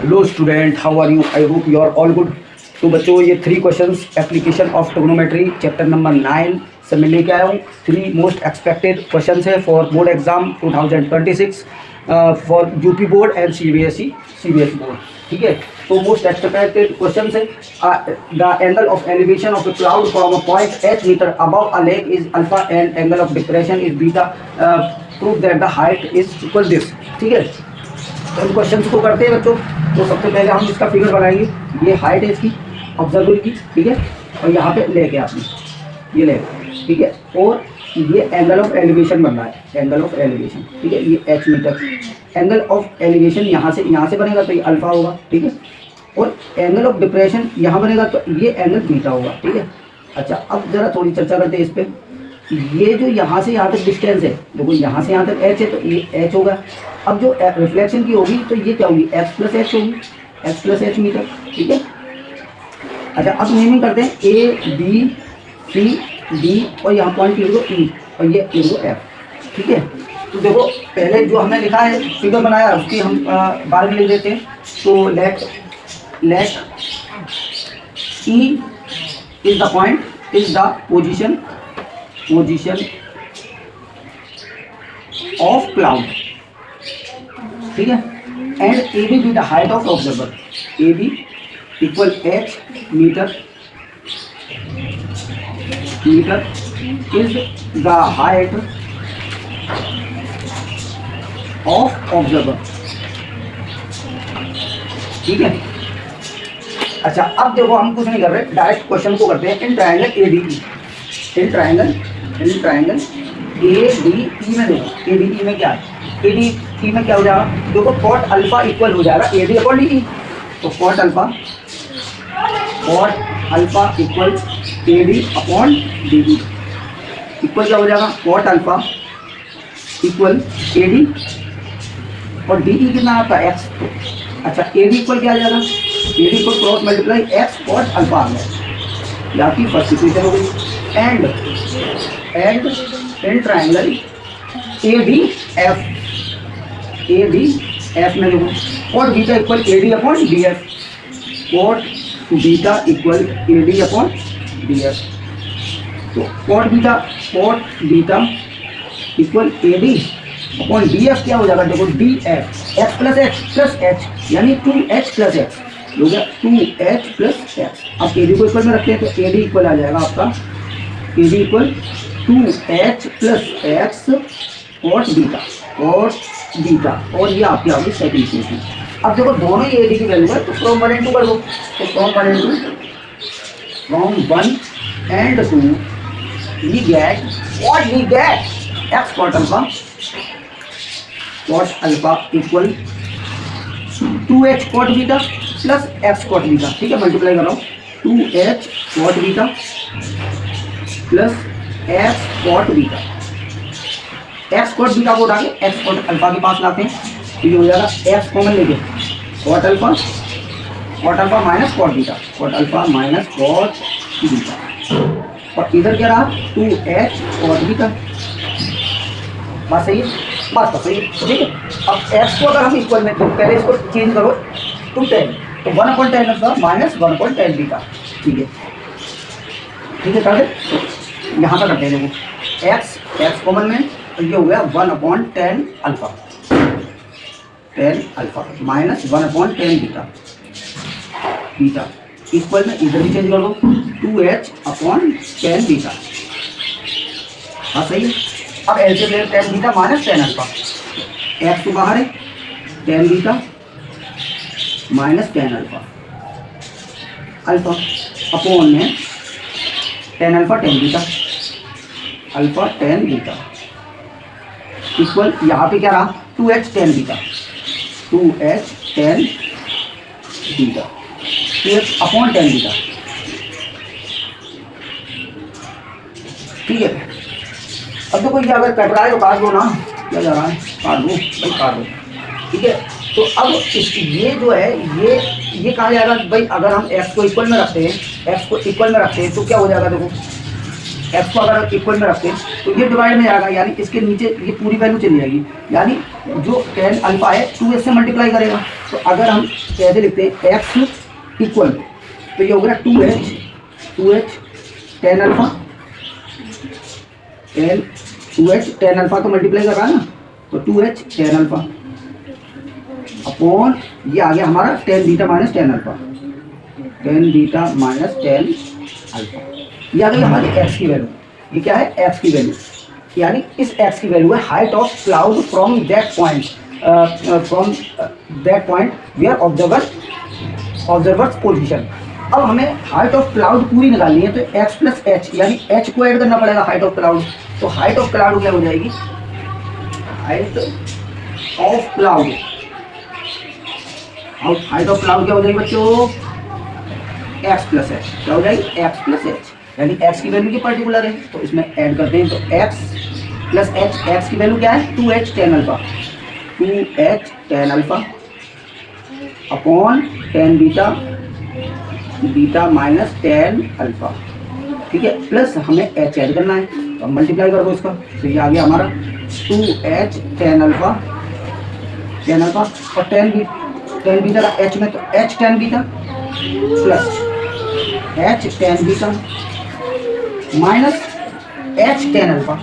Hello student, how are you? I hope you are all good. तो बच्चों, ये 3 questions application of trigonometry chapter number 9 से मैं लेके आया हूँ। 3 मोस्ट एक्सपेक्टेड क्वेश्चंस है for board exam 2026 for UP board and CBSE board. ठीक है, तो मोस्ट एक्सपेक्टेड क्वेश्चंस है the angle of elevation of a cloud from a point h metre above a lake is alpha and angle of depression is beta, prove that the height is equal this. ठीक है, तो इन question को करते हैं बच्चों। तो सबसे पहले हम इसका फिगर बनाएंगे। ये हाइट है इसकी ऑब्जर्वर की, ठीक है, और यहाँ पे लेके आपने ये लेके, ठीक है, और ये एंगल ऑफ एलिवेशन बन रहा है, एंगल ऑफ एलिवेशन, ठीक है, ये h metre. Angle of elevation यहाँ से बनेगा तो ये अल्फा होगा, ठीक है, और एंगल ऑफ डिप्रेशन यहाँ बनेगा तो ये एंगल बीटा होगा, ठीक है। अच्छा, अब जरा थोड़ी चर्चा करते हैं इस पर। ये जो यहाँ से यहाँ तक डिस्टेंस है, देखो यहाँ से यहाँ तक h है तो ये h होगा। अब जो रिफ्लेक्शन की होगी तो ये क्या होगी, x प्लस एच होगी, x प्लस एच मीटर, ठीक है। अच्छा, अब नेमिंग करते हैं A B C D और यहाँ पॉइंट लिख दो E और ये लिख दो F, ठीक है। तो देखो पहले जो हमने लिखा है फिगर बनाया उसकी हम बाद में लिख देते हैं। तो let E is the point, is the position of cloud, ठीक है, and A B B the height of observer. A B equal h metre is the height of observer, ठीक है। अच्छा, अब देखो हम कुछ नहीं कर रहे, डायरेक्ट क्वेश्चन को करते हैं। इन triangle A D E, in triangle A D E में देखो, ए डी ई में क्या है, ए डी ई में क्या हो जाएगा, देखो कॉट अल्फा इक्वल हो जाएगा A D upon D E. तो cot alpha equal A D upon D E equal क्या हो जाएगा, cot alpha equal A D और डी ई कितना आपका एक्स। अच्छा, ए डी इक्वल क्या आ जाएगा, A D equal cross multiply X cot alpha आ गया, या आपकी फर्स्ट इक्वेशन हो गई। And in triangle A D F में देखो cot beta equal A D upon D F, cot beta equal A D upon D F. तो cot beta equal A D upon D F क्या हो जाएगा, देखो D F X plus H यानी 2h plus x हो गया, 2h plus x. अब A D को इक्वल में रखते हैं तो ए डी इक्वल आ जाएगा आपका, A D equal 2h plus X cot beta और ये आपकी आ गई सेकंड इक्वेशन। अब देखो दोनों ही ए डी की वैल्यू है तो फ्रॉम 1 and 2 कर दो। तो from 1 and 2 we get X cot alpha equal 2h cot beta plus X cot beta, ठीक है, मल्टीप्लाई कर रहा हूँ, 2h cot beta plus X cot beta. X cot beta को उठा के एक्स कॉट अल्फा के पास लाते हैं तो ये हो जाएगा एक्स कॉमन लेके cot alpha minus cot beta, cot alpha minus cot beta, और इधर क्या रहा 2h कॉट बीटा। बात सही है, बात तो सही है, ठीक है। अब एक्स को अगर हम इक्वल में, तो पहले इसको चेंज करो टू 10, तो 1/10 अल्फा माइनस 1/10 बीटा, ठीक है, कर दे। यहाँ तक करते हैं, देखो एक्स कॉमन में तो ये हो गया 1/10 अल्फा माइनस 1/10 बीटा इक्वल में इधर भी चेंज कर दो 2h अपॉन 10 बीटा। हाँ सही है। अब एलसीएम ले 10 बीटा माइनस 10 अल्फा, एक्स तो बाहर है, 10 बीटा माइनस 10 अल्फा अपॉन में 10 alpha 10 beta alpha 10 beta equal यहाँ पे क्या रहा 2h 10 beta 2h upon 10 beta, ठीक है। अब तो कोई अगर कट रहा है तो काट दो ना, क्या जा रहा है, काट दो भाई, काट दो, ठीक है। तो अब ये जो है ये कहाँ जाएगा भाई, अगर हम x को इक्वल में रखते हैं तो क्या हो जाएगा, देखो एक्स को अगर इक्वल में रखते हैं तो ये डिवाइड में जाएगा, यानी इसके नीचे ये पूरी वैल्यू चली जाएगी, यानी जो टेन अल्फा है 2h से मल्टीप्लाई करेगा। तो अगर हम कैसे लिखते हैं एक्स इक्वल, तो ये हो गया 2h tan alpha, tan alpha तो मल्टीप्लाई कर रहा है ना, तो 2h टेन अल्फा अपॉन ये आ गया हमारा tan beta minus tan alpha, tan beta minus tan alpha. ये आ गई हमारी एक्स की वैल्यू। ये क्या है? एक्स की वैल्यू, यानी इस एक्स की वैल्यू है height of cloud from that point where observer's position. अब हमें हाइट ऑफ क्लाउड पूरी निकालनी है, तो एक्स प्लस एच, यानी एच को ऐड करना पड़ेगा हाइट ऑफ क्लाउड। तो हाइट ऑफ क्लाउड क्या हो जाएगी? Height of cloud, height of cloud क्या हो जाएगी बच्चों? X plus H. क्या हो जाएगी? एक्स प्लस एच, यानी एक्स की वैल्यू की पर्टिकुलर है तो इसमें ऐड करते हैं, तो एक्स प्लस एच, एक्स की वैल्यू क्या है? 2h tan alpha, 2h tan alpha upon tan beta, beta minus tan alpha, ठीक है, प्लस हमें एच ऐड करना है, तो अब मल्टीप्लाई कर दो इसका, तो ये आ गया हमारा 2h टेन अल्फा और टेन बीटा का एच में, तो H tan beta plus H tan beta minus H tan alpha,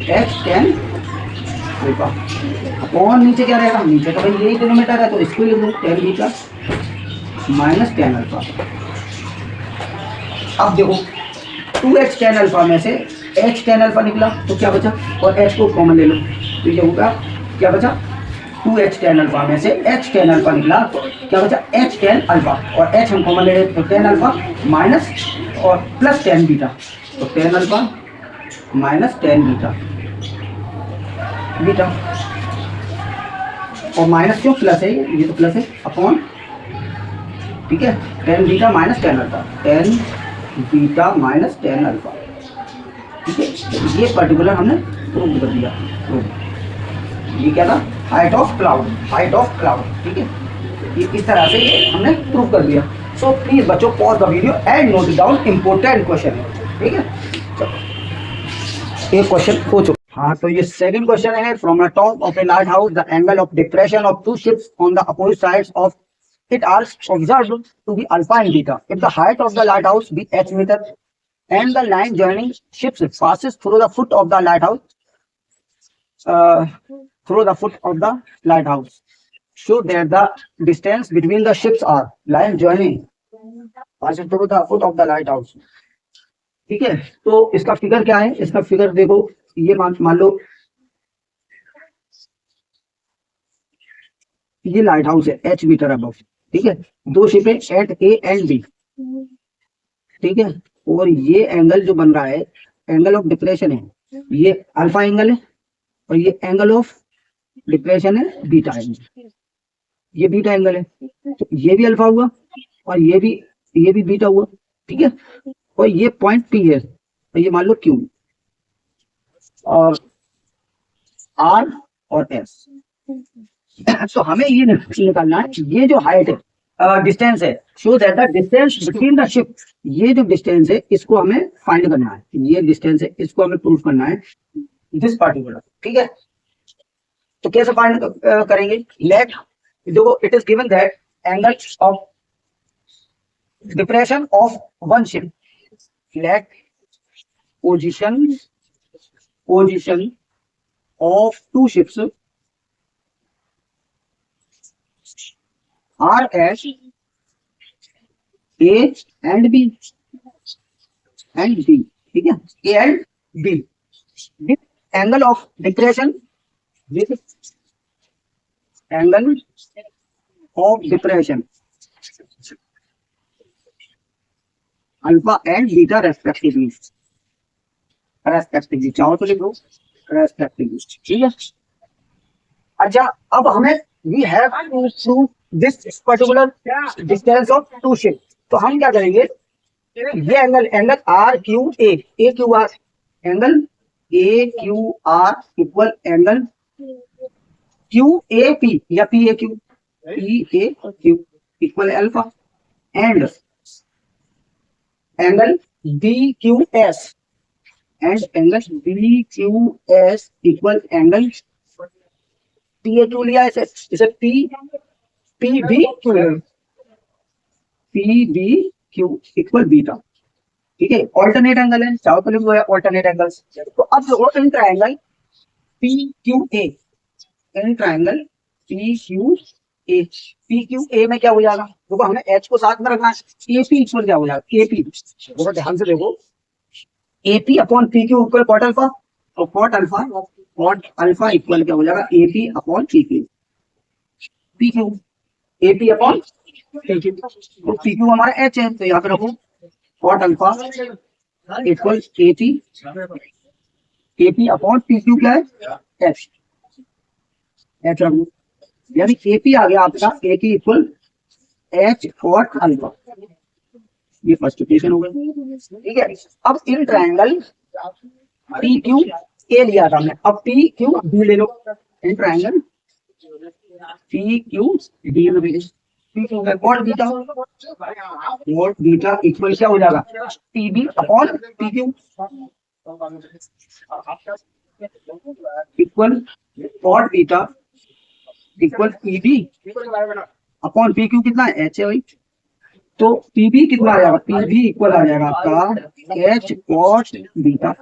H tan alpha upon नीचे क्या रहेगा? नीचे तो भाई यही डिनोमिनेटर है, तो इसको लिख दो tan beta minus tan alpha. अब देखो 2h टेन अल्फा में से h टेन अल्फा निकला, तो क्या बचा? और h को कॉमन ले लो, तो ये होगा क्या बचा? 2h टेन अल्फा में से h टेन अल्फा निकला, तो क्या बचा? h टेन अल्फा, और h हम कॉमन ले रहे तो टेन अल्फा माइनस और प्लस टेन बीटा, तो tan alpha minus tan beta और माइनस क्यों? प्लस है, ये तो प्लस है अपॉन, ठीक है, tan beta minus tan alpha, tan beta minus tan alpha, ठीक है। तो ये पर्टिकुलर हमने प्रूव कर दिया। ये क्या था? हाइट ऑफ क्लाउड, ठीक है। ये इस तरह से ये हमने प्रूव कर दिया। सो प्लीज बच्चों pause the video and note down, important question है, ठीक है। चलो एक क्वेश्चन हो चुका। हाँ, तो ये सेकंड क्वेश्चन है, from the top of a lighthouse the angle of depression of two ships on the opposite sides of it are observed to be alpha and beta. If the height of the lighthouse be h meter and the line joining ships passes through the foot of the lighthouse, show that the distance between the ships are line joining passes through the foot of the lighthouse. ठीक है, तो इसका figure क्या है? इसका figure देखो, ये मान लो ये लाइट हाउस है h मीटर अबव, ठीक है, दो शिप है एट ए एंड बी, ठीक है, और ये एंगल जो बन रहा है एंगल ऑफ डिप्रेशन है, ये अल्फा एंगल है और ये एंगल ऑफ डिप्रेशन है बीटा एंगल, ये बीटा एंगल है, तो ये भी अल्फा हुआ और ये भी बीटा हुआ, ठीक है, और ये पॉइंट पी है और ये मान लो क्यू और आर और एस। तो हमें ये निकालना है, ये जो हाइट है डिस्टेंस है, show that the distance between the ship, ये जो डिस्टेंस है इसको हमें फाइंड करना है, ये डिस्टेंस है इसको हमें प्रूव करना है, दिस पार्टिकुलर, ठीक है। तो कैसे फाइंड करेंगे? लेट देखो, it is given that angle of depression of one ship, let position of two ships are at A and B, ठीक है, A and B with angle of depression, alpha and beta respectively, चाहो तो लिखो respectively, ठीक है। अच्छा, अब हमें we have to prove this particular distance of two ships, तो हम क्या करेंगे? ये angle R Q A Q R, angle A Q R equal angle Q A P या P A Q equal alpha, and angle D Q S and angle B Q S equal angle P A Q लिया, इसे P P B Q, P B Q equal beta. ठीक है, alternate angle है, चाहो तो लिख दो alternate angles. तो अब देखो इन triangle P Q A, in triangle P Q A, P Q ए में क्या हो जाएगा, देखो हमें एच को साथ में रखना है। ए पी इक्वल क्या हो जाएगा, ए पी, देखो ध्यान से देखो, A P upon P Q equal cot alpha, और कॉट अल्फा इक्वल क्या हो जाएगा, A P upon P Q, P Q A P upon P Q. तो पी क्यू हमारा एच है, तो यहाँ पे रखो cot alpha equal A P upon P Q क्या है, एच, एच रखो, यानी ए पी आ गया आपका, A P equal H cot alpha, ये फर्स्ट इक्वेशन हो गई। ठीक है, अब in triangle P Q A लिया था हमने, अब पी क्यू बी ले लो, in triangle P Q D में पी क्यू का cot beta, cot beta equal क्या हो जाएगा, P B upon P Q equal cot beta equal P B upon P Q, कितना है एच है भाई, तो पी बी कितना आ जाएगा, पी बी इक्वल आ जाएगा आपका एच कॉट बीटा।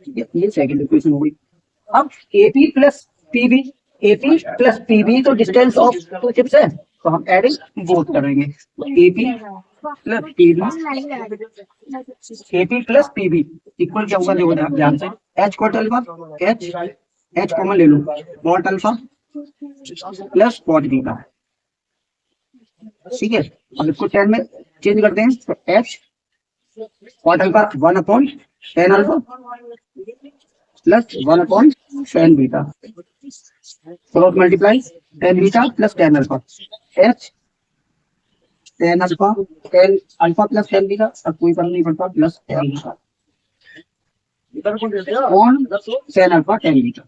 ये सेकंड इक्वेशन हो गई। अब AP plus PB, AP plus PB तो डिस्टेंस ऑफ टू चिप्स है, तो हम एडिंग बोथ करेंगे, AP plus PB, AP plus PB equal क्या होगा, देखो ध्यान से, H cot alpha, H common ले लो, cot alpha plus cot beta. ठीक है, अब इसको 10 में चेंज करते हैं, तो H cot alpha 1 upon 10 alpha plus 1 upon 10 beta, cross multiply 10 beta plus 10 alpha, H 10 alpha 10 alpha plus 10 beta, अब कोई फर्क नहीं पड़ता, plus 10 beta on 10 alpha 10 beta,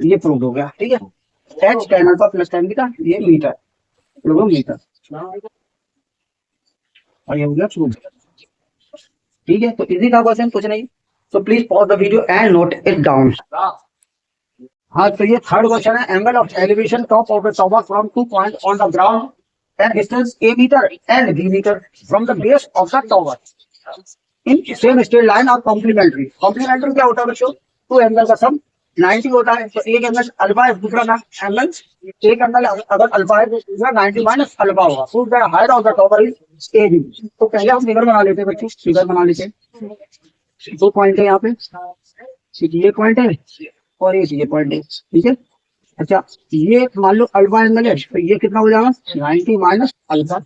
ये प्रूव हो गया। ठीक है, एच 10 अल्फा प्लस 10 बीटा, ये मीटर, मीटर, और ये हो गया प्रूव। ठीक है, तो इजी था क्वेश्चन, कुछ नहीं, तो please pause the video and note it down. हाँ, तो ये थर्ड क्वेश्चन है, angle of elevation top of the tower from 2 point on the ground and distance a metre and b metre from the base of the tower in same straight line और complementary. Complementary क्या होता है बच्चों, to angle का सम 90 होता है, तो एक एंगल अल्फा है, दूसरा एंगल, एक एंगल अगर अल्फा है तो दूसरा 90 माइनस अल्फा होगा, तो the height of the tower is A B. तो पहले हम फिगर बना लेते हैं बच्चों, फिगर बना लेते हैं, 2 पॉइंट है यहाँ पे, ये पॉइंट है और ये पॉइंट है। ठीक है, अच्छा ये मान लो अल्फा एंगल है, तो ये कितना हो जाएगा 90 माइनस अल्फा,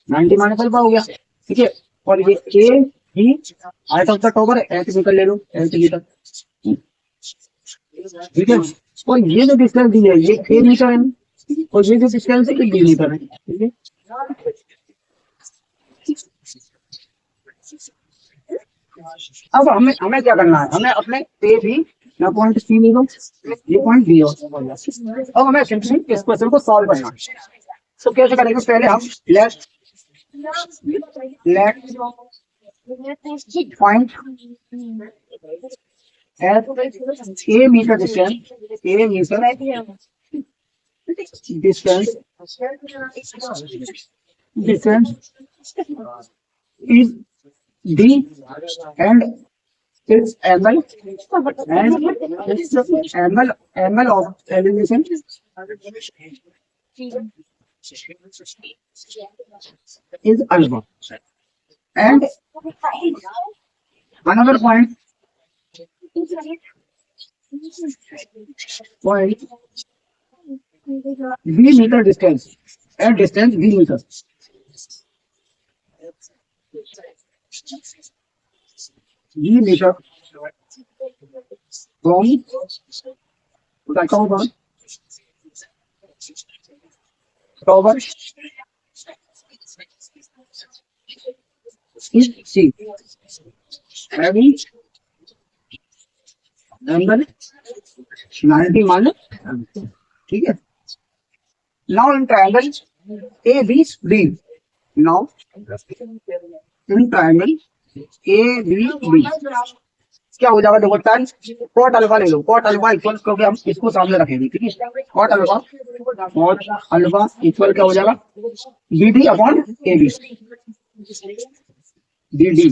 90 माइनस अल्फा हो गया। ठीक है, और ये A B height of the tower H metre ले लो, एच मीटर। ठीक है, और ये जो डिस्टेंस दी है ये ए मीटर है, और ये जो डिस्टेंस है ये बी मीटर है। ठीक है, अब हमें क्या करना है, हमें अपने ए बी ना पॉइंट सी ले लो, ये पॉइंट बी हो, अब हमें सिंपली इस क्वेश्चन को सॉल्व करना है। तो कैसे करेंगे, पहले हम let point at A metre distance, A metre distance is D and its angle of elevation is alpha. And another point V meter distance and distance V meter. V meter from the tower is C. Having angle 90 minus. ठीक है, now in triangle A B D, now in triangle A B B क्या हो जाएगा, देखो tan cot alpha ले लो, cot alpha equal क्योंकि हम इसको सामने रखेंगे, ठीक है, cot अल्फा इक्वल क्या हो जाएगा, B D upon A B, D D,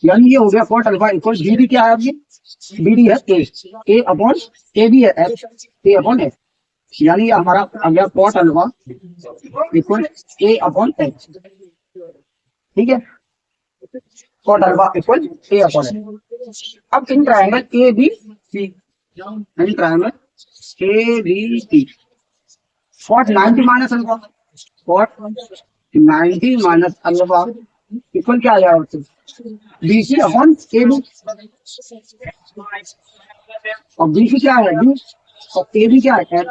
यानी ये हो गया cot alpha equal B D, क्या है आपकी, बी डी है ए अपॉन ए बी है एफ, ए अपॉन एफ, यानी ये हमारा आ गया cot alpha equal A upon F, ठीक है, cot alpha equal A upon F. अब in triangle A B C, in triangle A B C, cot 90 minus alpha, cot 90 minus alpha equal क्या आ जाएगा, B C upon A B, और B C क्या है B और A B क्या है,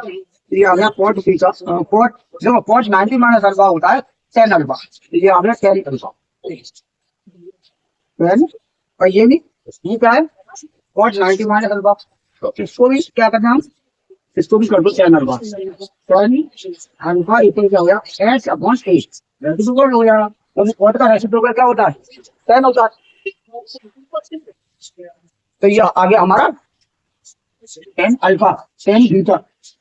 ये आ गया cot बी का cot, देखो cot 90 माइनस अल्फा होता है tan अल्फा, ये आ गया tan अल्फा, और ये भी, ये क्या है cot 90 माइनस अल्फा, तो इसको भी क्या करना हम, इसको भी कर दो tan alpha, tan alpha equal क्या हो गया h अपॉन a, रेसिप्रोकल हो जाएगा, तो cot का रेसिप्रोकल क्या होता है tan होता है, तो ये आ गया हमारा tan alpha, tan beta,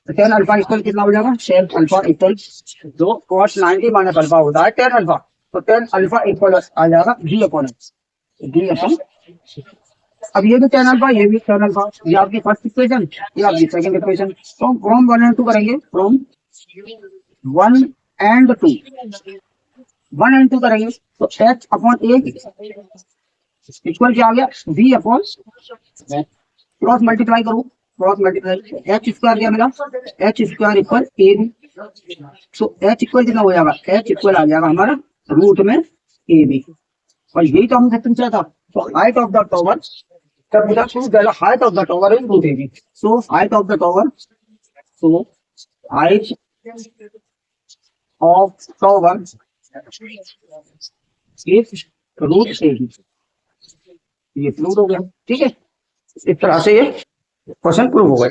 tan alpha equal कितना हो जाएगा, tan अल्फा इक्वल जो cos 90 माइनस अल्फा होता है tan अल्फा, तो tan अल्फा इक्वल आ जाएगा d अपॉन डी अपॉन, अब ये भी tan अल्फा, ये भी tan अल्फा, ये आपकी फर्स्ट इक्वेशन, ये आपकी सेकंड इक्वेशन, तो फ्रॉम 1 एंड 2 करेंगे, फ्रॉम 1 एंड 2, 1 एंड 2 करेंगे, तो h अपॉन a इक्वल क्या आ गया b अपॉन, क्रॉस मल्टीप्लाई करो, क्रॉस मल्टीप्लाई, एच स्क्वायर क्या मिला, H square equal A B, so H equal कितना हो जाएगा, एच इक्वल आ जाएगा हमारा रूट में ए बी, और यही तो हमने पूछा था, तो हाइट ऑफ द टॉवर, तब पूछा to the height of the tower is root A B, so height of the tower, so height of tower is root A B, ये प्रूव हो गया, ठीक है, इस तरह से ये क्वेश्चन प्रूव हो गए।